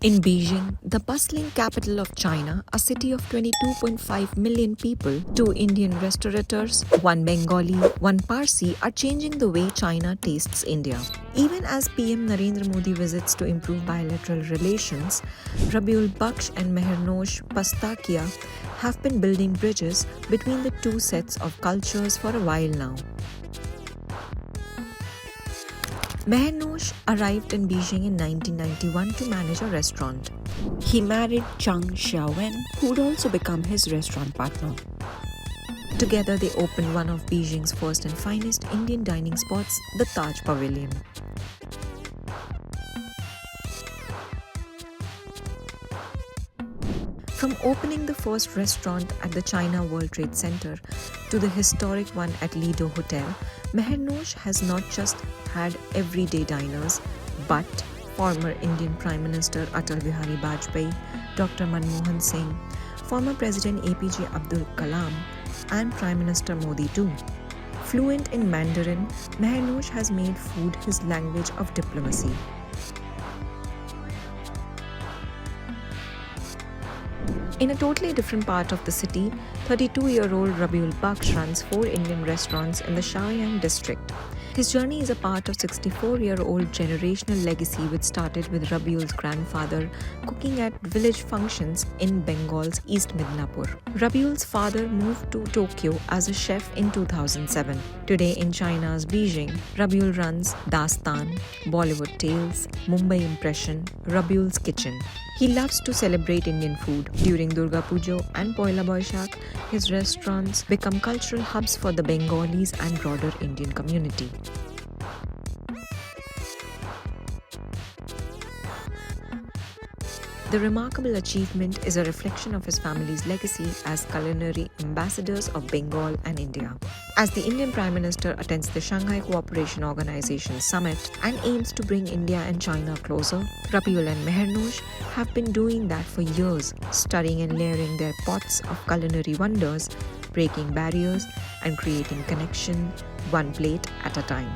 In Beijing, the bustling capital of China, a city of 22.5 million people, two Indian restaurateurs, one Bengali, one Parsi are changing the way China tastes India. Even as PM Narendra Modi visits to improve bilateral relations, Rabiul Baksh and Mehernosh Pastakia have been building bridges between the two sets of cultures for a while now. Mehernosh arrived in Beijing in 1991 to manage a restaurant. He married Chang Xiaowen, who would also become his restaurant partner. Together, they opened one of Beijing's first and finest Indian dining spots, the Taj Pavilion. From opening the first restaurant at the China World Trade Center to the historic one at Lido Hotel, Mehernosh has not just had everyday diners, but former Indian Prime Minister Atal Bihari Vajpayee, Dr. Manmohan Singh, former President APJ Abdul Kalam, and Prime Minister Modi too. Fluent in Mandarin, Mehernosh has made food his language of diplomacy. In a totally different part of the city, 32-year-old Rabiul Baksh runs 4 Indian restaurants in the Shaoyang district. His journey is a part of 64-year-old generational legacy which started with Rabiul's grandfather cooking at village functions in Bengal's East Midnapur. Rabiul's father moved to Tokyo as a chef in 2007. Today in China's Beijing, Rabiul runs Dastan, Bollywood Tales, Mumbai Impression, Rabiul's Kitchen. He loves to celebrate Indian food. During Durga Puja and Poila Boishakh, his restaurants become cultural hubs for the Bengalis and broader Indian community. The remarkable achievement is a reflection of his family's legacy as culinary ambassadors of Bengal and India. As the Indian Prime Minister attends the Shanghai Cooperation Organization Summit and aims to bring India and China closer, Rabiul and Mehernosh have been doing that for years, studying and layering their pots of culinary wonders, breaking barriers and creating connection one plate at a time.